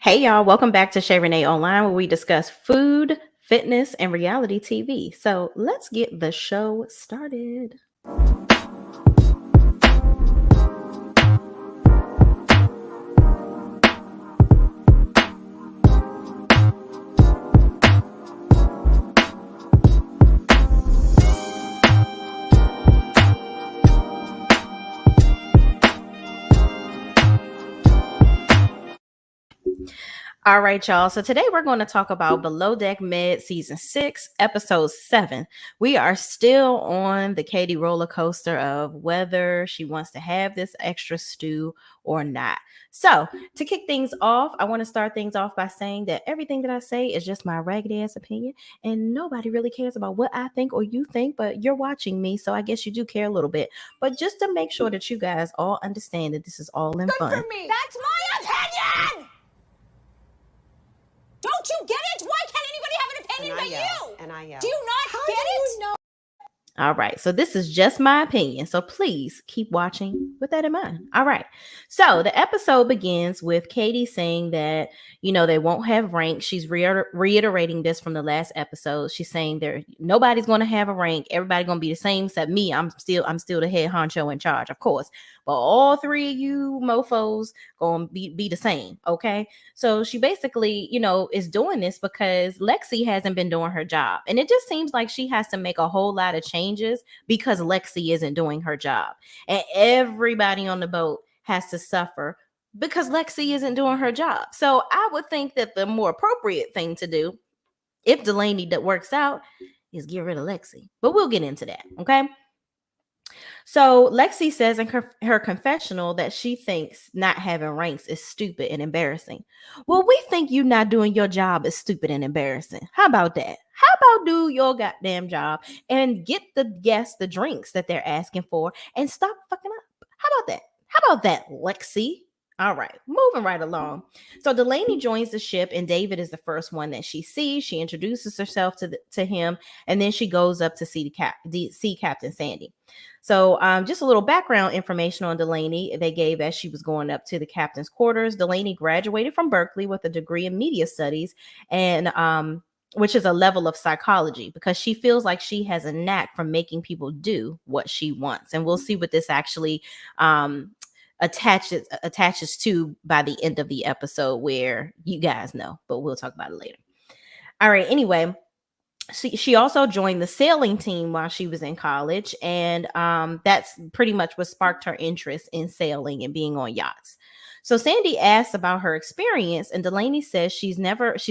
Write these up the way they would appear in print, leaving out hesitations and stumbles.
Hey y'all, welcome back to Shay Renee Online, where we discuss food, fitness, and reality TV. So let's get the show started. All right, y'all. So today we're going to talk about Below Deck Med Season 6, Episode 7. We are still on the Katie roller coaster of whether she wants to have this extra stew or not. So to kick things off, I want to start things off by saying that everything that I say is just my ragged ass opinion, and nobody really cares about what I think or you think, but you're watching me, so I guess you do care a little bit. But just to make sure that you guys all understand that this is all in fun. For me. That's my opinion! Don't you get it? Why can't anybody have an opinion but you? And I yell. Do you not get it? No. All right, so this is just my opinion. So please keep watching with that in mind. All right, so the episode begins with Katie saying that, they won't have rank. She's reiterating this from the last episode. She's saying nobody's going to have a rank. Everybody's going to be the same except me. I'm still the head honcho in charge, of course. But all three of you mofos going to be the same, okay? So she basically, is doing this because Lexi hasn't been doing her job. And it just seems like she has to make a whole lot of changes because Lexi isn't doing her job. And everybody on the boat has to suffer because Lexi isn't doing her job. So I would think that the more appropriate thing to do, if Dulaney that works out, is get rid of Lexi. But we'll get into that, okay? So Lexi says in her confessional that she thinks not having ranks is stupid and embarrassing. Well, we think you not doing your job is stupid and embarrassing. How about that? How about do your goddamn job and get the guests the drinks that they're asking for and stop fucking up? How about that? How about that, Lexi? All right, moving right along. So Dulaney joins the ship, and David is the first one that she sees. She introduces herself to him, and then she goes up to see Captain Sandy. So just a little background information on Dulaney they gave as she was going up to the captain's quarters. Dulaney graduated from Berkeley with a degree in media studies, and which is a level of psychology, because she feels like she has a knack for making people do what she wants. And we'll see what this actually attaches to by the end of the episode, where you guys know, but we'll talk about it later. All right, anyway, she also joined the sailing team while she was in college, and that's pretty much what sparked her interest in sailing and being on yachts. So Sandy asks about her experience, and Dulaney says she's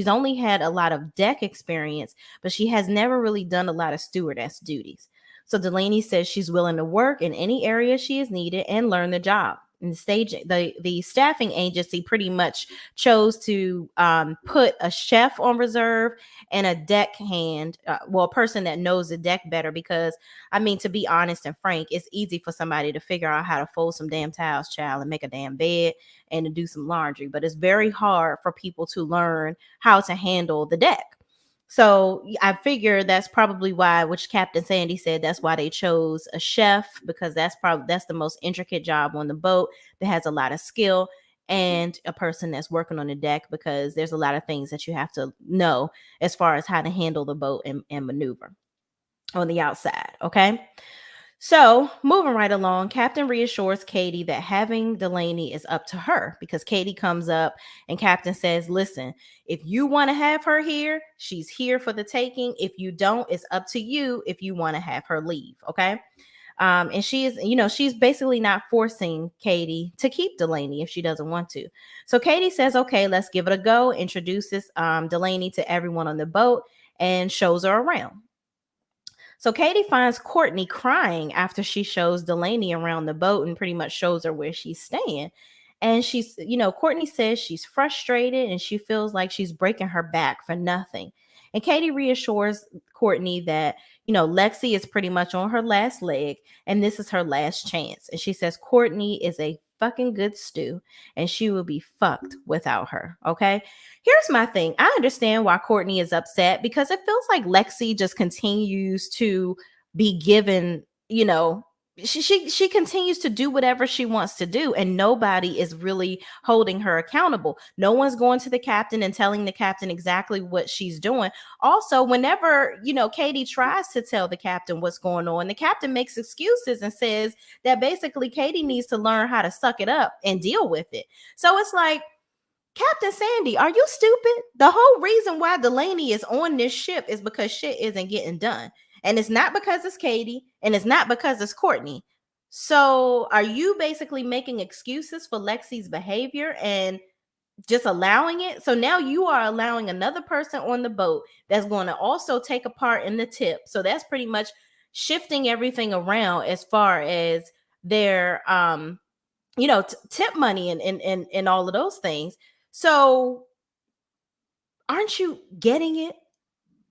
only had a lot of deck experience, but she has never really done a lot of stewardess duties. So Dulaney says she's willing to work in any area she is needed and learn the job. And the staffing agency pretty much chose to put a chef on reserve and a deckhand, a person that knows the deck better, because to be honest and frank, it's easy for somebody to figure out how to fold some damn towels, child, and make a damn bed and to do some laundry, but it's very hard for people to learn how to handle the deck. So I figure that's probably why, which Captain Sandy said, that's why they chose a chef, because that's the most intricate job on the boat that has a lot of skill, and a person that's working on the deck, because there's a lot of things that you have to know as far as how to handle the boat and maneuver on the outside. Okay. So moving right along, Captain reassures Katie that having Dulaney is up to her, because Katie comes up and Captain says, listen, if you want to have her here, she's here for the taking. If you don't, it's up to you if you want to have her leave. Okay. And she is, she's basically not forcing Katie to keep Dulaney if she doesn't want to. So Katie says, okay, let's give it a go, introduces Dulaney to everyone on the boat and shows her around. So Katie finds Courtney crying after she shows Dulaney around the boat and pretty much shows her where she's staying. And she's, Courtney says she's frustrated and she feels like she's breaking her back for nothing. And Katie reassures Courtney that, Lexi is pretty much on her last leg and this is her last chance. And she says Courtney is a fucking good stew and she will be fucked without her. Okay. Here's my thing. I understand why Courtney is upset, because it feels like Lexi just continues to be given, she continues to do whatever she wants to do, and nobody is really holding her accountable. No one's going to the captain and telling the captain exactly what she's doing. Also, whenever Katie tries to tell the captain what's going on, the captain makes excuses and says that basically Katie needs to learn how to suck it up and deal with it. So it's like, Captain Sandy, are you stupid? The whole reason why Dulaney is on this ship is because shit isn't getting done. And it's not because it's Katie, and it's not because it's Courtney. So are you basically making excuses for Lexi's behavior and just allowing it? So now you are allowing another person on the boat that's going to also take a part in the tip. So that's pretty much shifting everything around as far as their tip money and all of those things. So aren't you getting it?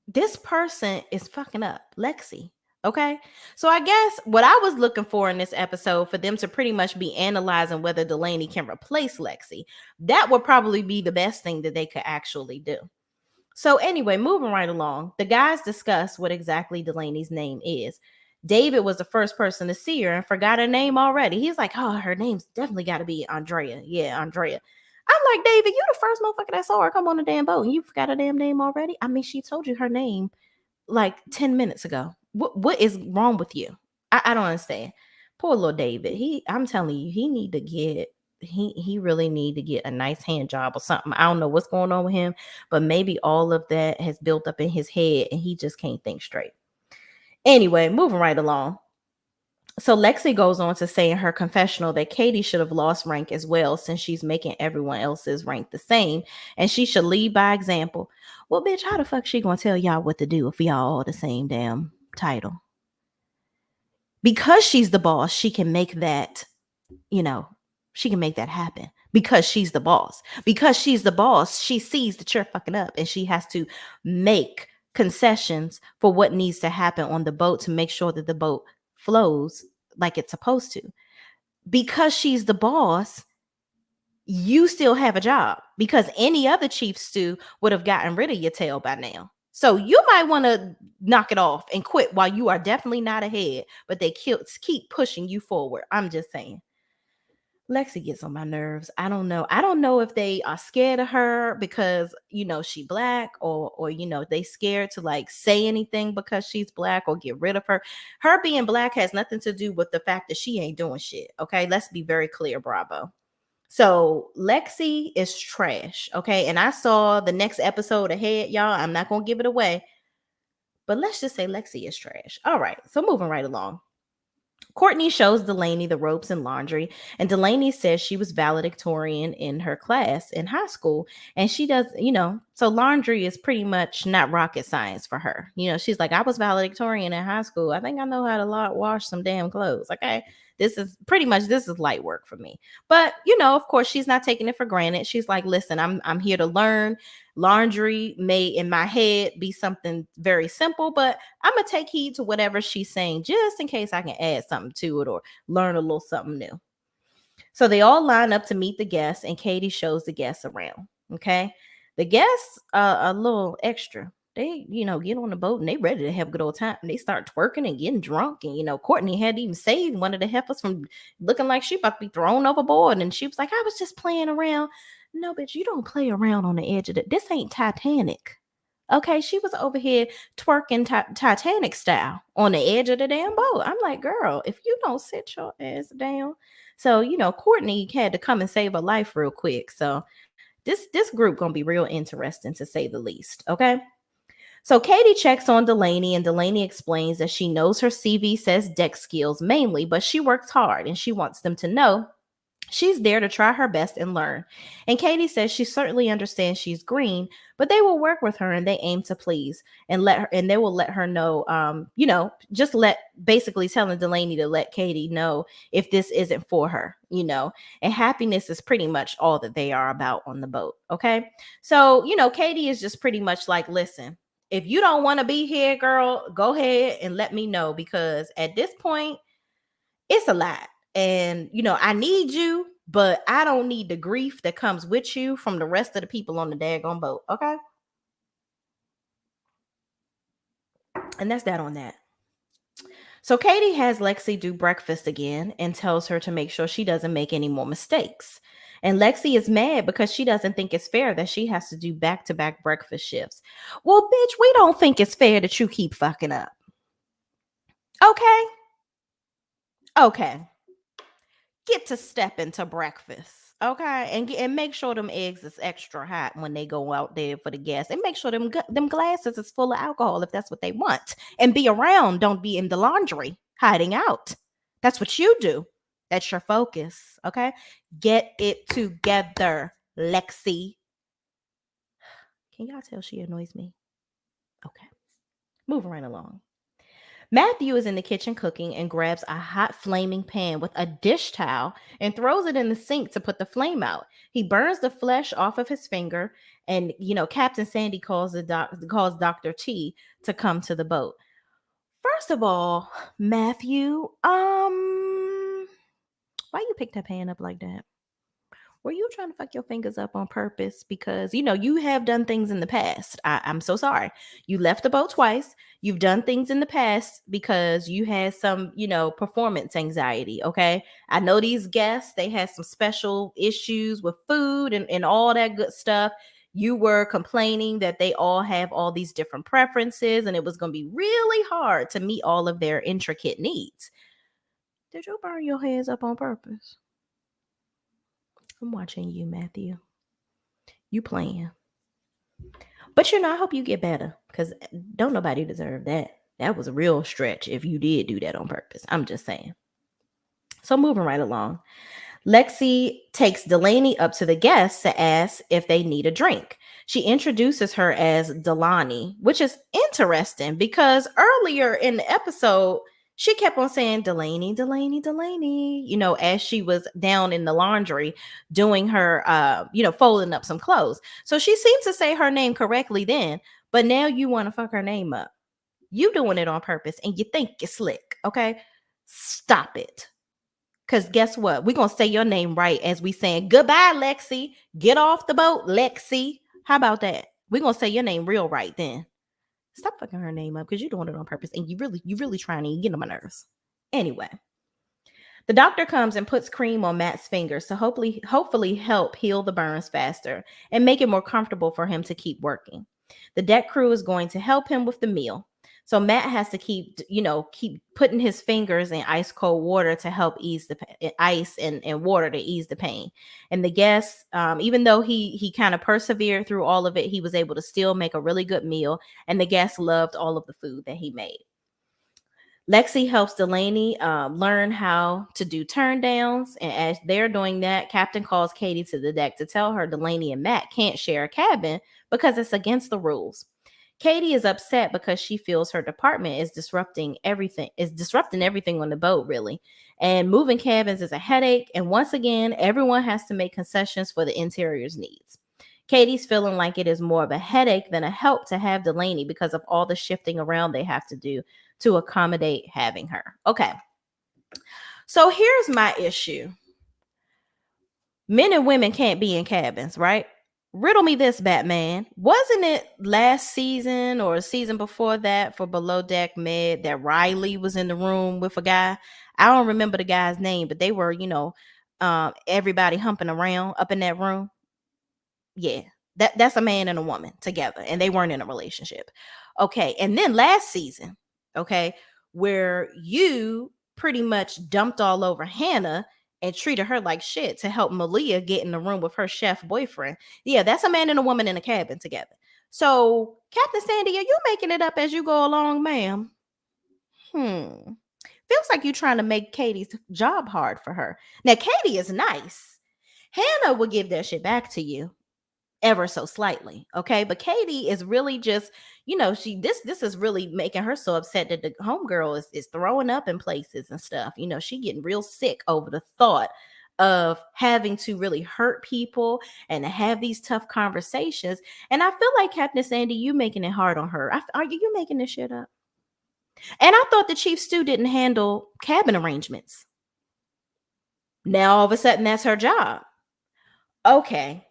This person is fucking up Lexi. Okay. So I guess what I was looking for in this episode, for them to pretty much be analyzing whether Dulaney can replace Lexi, that would probably be the best thing that they could actually do. So anyway, moving right along, the guys discuss what exactly Delaney's name is. David was the first person to see her and forgot her name already. He's like, oh, her name's definitely got to be Andrea. Yeah, Andrea. I'm like, David, you the first motherfucker that saw her come on the damn boat and you forgot her damn name already? I mean, she told you her name like 10 minutes ago. What is wrong with you? I don't understand. Poor little David. I'm telling you, he really need to get a nice hand job or something. I don't know what's going on with him, but maybe all of that has built up in his head and he just can't think straight. Anyway, moving right along. So Lexi goes on to say in her confessional that Katie should have lost rank as well, since she's making everyone else's rank the same, and she should lead by example. Well, bitch, how the fuck she gonna tell y'all what to do if y'all all the same damn title? Because she's the boss, she can make that, she can make that happen because she's the boss. Because she's the boss, she sees that you're fucking up and she has to make concessions for what needs to happen on the boat to make sure that the boat flows like it's supposed to. Because she's the boss, you still have a job, because any other chief stew would have gotten rid of your tail by now. So you might want to knock it off and quit while you are definitely not ahead, but they keep pushing you forward. I'm just saying. Lexi gets on my nerves. I don't know. I don't know if they are scared of her because, she black, or they scared to like say anything because she's black or get rid of her. Her being black has nothing to do with the fact that she ain't doing shit. Okay. Let's be very clear. Bravo. So Lexi is trash. Okay. And I saw the next episode ahead, y'all. I'm not going to give it away, but let's just say Lexi is trash. All right. So moving right along. Courtney shows Dulaney the ropes and laundry, and Dulaney says she was valedictorian in her class in high school, and she does, so laundry is pretty much not rocket science for her. She's like, I was valedictorian in high school. I think I know how to wash some damn clothes. Okay. This is light work for me. But, of course, she's not taking it for granted. She's like, listen, I'm here to learn. Laundry may in my head be something very simple, but I'm going to take heed to whatever she's saying just in case I can add something to it or learn a little something new. So they all line up to meet the guests, and Katie shows the guests around. Okay. The guests are a little extra. They, get on the boat and they ready to have a good old time. And they start twerking and getting drunk. And, Courtney had even saved one of the heifers from looking like she about to be thrown overboard. And she was like, I was just playing around. No, bitch, you don't play around on the edge of it. This ain't Titanic. Okay, she was over here twerking Titanic style on the edge of the damn boat. I'm like, girl, if you don't sit your ass down. So, Courtney had to come and save her life real quick. So this group gonna be real interesting to say the least. Okay. So Katie checks on Dulaney, and Dulaney explains that she knows her CV says deck skills mainly, but she works hard and she wants them to know she's there to try her best and learn. And Katie says she certainly understands she's green, but they will work with her and they aim to please and they will let her know, just basically telling Dulaney to let Katie know if this isn't for her, and happiness is pretty much all that they are about on the boat. Okay. So, Katie is just pretty much like, listen, if you don't want to be here, girl, go ahead and let me know, because at this point, it's a lot. And, I need you, but I don't need the grief that comes with you from the rest of the people on the daggone boat. Okay. And that's that on that. So Katie has Lexi do breakfast again and tells her to make sure she doesn't make any more mistakes. And Lexi is mad because she doesn't think it's fair that she has to do back to back breakfast shifts. Well, bitch, we don't think it's fair that you keep fucking up. Okay? Okay. Get to step into breakfast. Okay, and make sure them eggs is extra hot when they go out there for the gas, and make sure them glasses is full of alcohol if that's what they want. And be around, don't be in the laundry hiding out. That's what you do. That's your focus. Okay, get it together, Lexi. Can y'all tell she annoys me? Okay, moving right along. Matthew is in the kitchen cooking and grabs a hot flaming pan with a dish towel and throws it in the sink to put the flame out. He burns the flesh off of his finger, and Captain Sandy calls Dr. T to come to the boat. First of all, Matthew, why you pick that pan up like that? Were you trying to fuck your fingers up on purpose? Because you have done things in the past. I'm so sorry. You left the boat twice. You've done things in the past because you had some, performance anxiety. Okay. I know these guests, they had some special issues with food and all that good stuff. You were complaining that they all have all these different preferences and it was going to be really hard to meet all of their intricate needs. Did you burn your hands up on purpose? I'm watching you, Matthew. You playing. But I hope you get better because don't nobody deserve that. That was a real stretch if you did do that on purpose. I'm just saying. So moving right along. Lexi takes Dulaney up to the guests to ask if they need a drink. She introduces her as Dulaney, which is interesting because earlier in the episode, she kept on saying Dulaney, Dulaney, Dulaney, as she was down in the laundry doing her, folding up some clothes. So she seems to say her name correctly then, but now you want to fuck her name up. You doing it on purpose and you think you're slick, okay? Stop it. Because guess what? We're going to say your name right as we saying, goodbye, Lexi. Get off the boat, Lexi. How about that? We're going to say your name real right then. Stop fucking her name up because you're doing it on purpose and you really trying to get on my nerves. Anyway, the doctor comes and puts cream on Matt's fingers to hopefully help heal the burns faster and make it more comfortable for him to keep working. The deck crew is going to help him with the meal. So Matt has to keep putting his fingers in ice cold water to help ease the ice and water to ease the pain. And the guests, even though he kind of persevered through all of it, he was able to still make a really good meal. And the guests loved all of the food that he made. Lexi helps Dulaney learn how to do turn downs. And as they're doing that, Captain calls Katie to the deck to tell her Dulaney and Matt can't share a cabin because it's against the rules. Katie is upset because she feels her department is disrupting everything on the boat, really. And moving cabins is a headache. And once again, everyone has to make concessions for the interior's needs. Katie's feeling like it is more of a headache than a help to have Dulaney because of all the shifting around they have to do to accommodate having her. Okay. So here's my issue. Men and women can't be in cabins, right? Riddle me this, Batman. Wasn't it last season or a season before that for Below Deck Med that Riley was in the room with a guy? I don't remember the guy's name, but they were, everybody humping around up in that room. Yeah, that's a man and a woman together, and they weren't in a relationship. Okay, and then last season, okay, where you pretty much dumped all over Hannah and treated her like shit to help Malia get in the room with her chef boyfriend. Yeah, that's a man and a woman in a cabin together. So, Captain Sandy, are you making it up as you go along, ma'am? Feels like you're trying to make Katie's job hard for her. Now, Katie is nice. Hannah will give that shit back to you ever so slightly, okay? But Katie is really just, this is really making her so upset that the homegirl is throwing up in places and stuff. She getting real sick over the thought of having to really hurt people and to have these tough conversations. And I feel like Captain Sandy, you making it hard on her. Are you making this shit up? And I thought the Chief Stew didn't handle cabin arrangements. Now all of a sudden that's her job. Okay.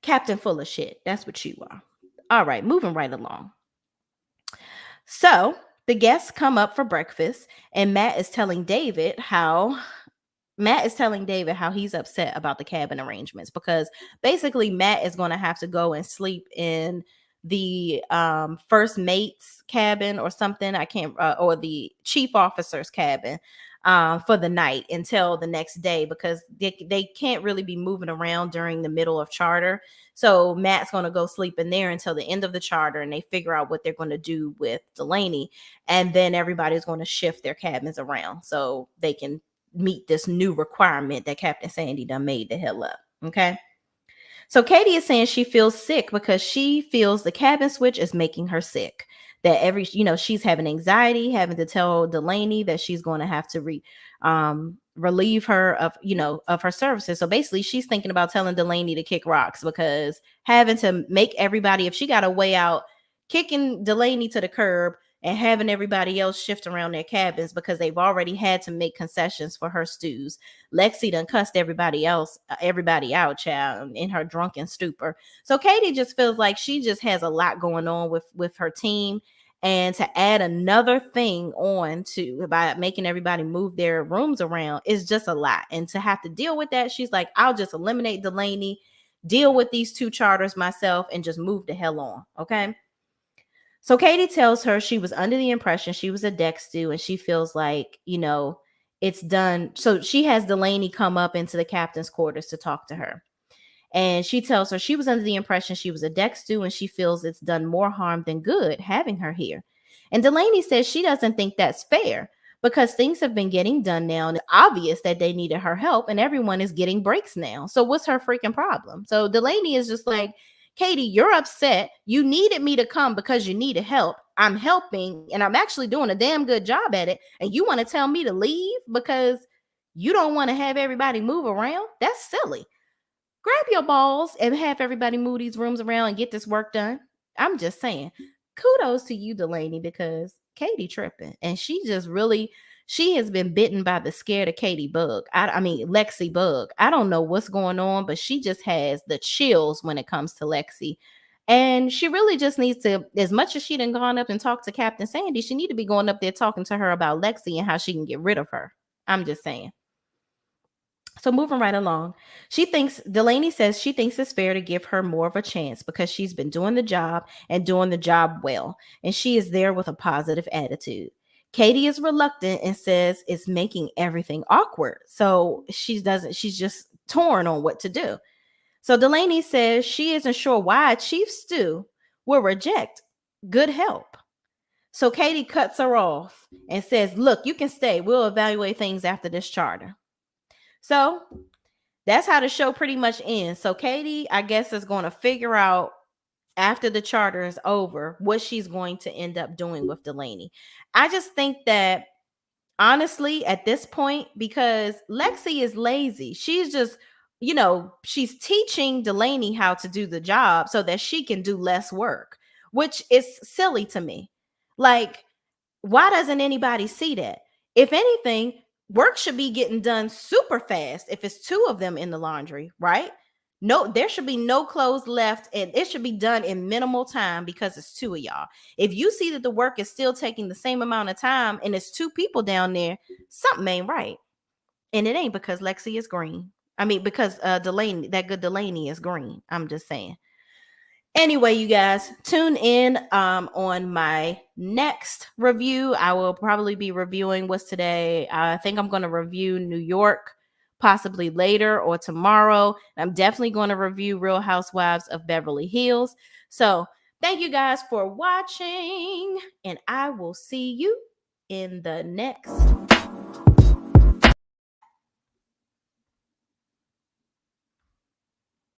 Captain full of shit. That's what you are. All right, moving right along. So the guests come up for breakfast, and Matt is telling David how he's upset about the cabin arrangements, because basically Matt is going to have to go and sleep in the first mate's cabin or something. I can't, or the chief officer's cabin for the night until the next day, because they can't really be moving around during the middle of charter. So Matt's going to go sleep in there until the end of the charter, and they figure out what they're going to do with Dulaney. And then everybody's going to shift their cabins around so they can meet this new requirement that Captain Sandy done made the hell up. Okay. So Katie is saying she feels sick because she feels the cabin switch is making her sick. That she's having anxiety, having to tell Dulaney that she's going to have to relieve her of her services. So basically, she's thinking about telling Dulaney to kick rocks, because having to make everybody, if she got a way out, kicking Dulaney to the curb and having everybody else shift around their cabins because they've already had to make concessions for her stews. Lexi done cussed everybody out, child, in her drunken stupor. So Katie just feels like she just has a lot going on with her team. And to add another thing on to by making everybody move their rooms around is just a lot. And to have to deal with that, she's like, I'll just eliminate Dulaney, deal with these 2 charters myself, and just move the hell on. Okay. So Katie tells her she was under the impression she was a deck stew, and she feels like, it's done. So she has Dulaney come up into the captain's quarters to talk to her. And she tells her she was under the impression she was a deck stew, and she feels it's done more harm than good having her here. And Dulaney says she doesn't think that's fair, because things have been getting done now, and it's obvious that they needed her help, and everyone is getting breaks now. So what's her freaking problem? So Dulaney is just like, Katie, you're upset. You needed me to come because you needed help. I'm helping, and I'm actually doing a damn good job at it. And you want to tell me to leave because you don't want to have everybody move around? That's silly. Grab your balls and have everybody move these rooms around and get this work done. I'm just saying, kudos to you, Dulaney, because Katie tripping. And she has been bitten by the scared of Katie bug. I mean, Lexi bug. I don't know what's going on, but she just has the chills when it comes to Lexi. And she really just needs to, as much as she done gone up and talked to Captain Sandy, she need to be going up there talking to her about Lexi and how she can get rid of her. I'm just saying. So moving right along, Dulaney says she thinks it's fair to give her more of a chance because she's been doing the job and doing the job well, and she is there with a positive attitude. Katie is reluctant and says it's making everything awkward. So she's just torn on what to do. So Dulaney says she isn't sure why Chief Stew will reject good help. So Katie cuts her off and says, look, you can stay. We'll evaluate things after this charter. So that's how the show pretty much ends. So Katie, I guess, is going to figure out after the charter is over what she's going to end up doing with Dulaney. I just think that, honestly, at this point, because Lexi is lazy, she's just, she's teaching Dulaney how to do the job so that she can do less work, which is silly to me. Like, why doesn't anybody see that? If anything, work should be getting done super fast if it's 2 of them in the laundry, right? No, there should be no clothes left, and it should be done in minimal time because it's 2 of y'all. If you see that the work is still taking the same amount of time and it's 2 people down there, something ain't right. And it ain't because Lexi is green. I mean, because Dulaney, that good Dulaney is green. I'm just saying. Anyway, you guys, tune in on my next review. I will probably be reviewing what's today. I think I'm going to review New York possibly later or tomorrow. I'm definitely going to review Real Housewives of Beverly Hills. So thank you guys for watching, and I will see you in the next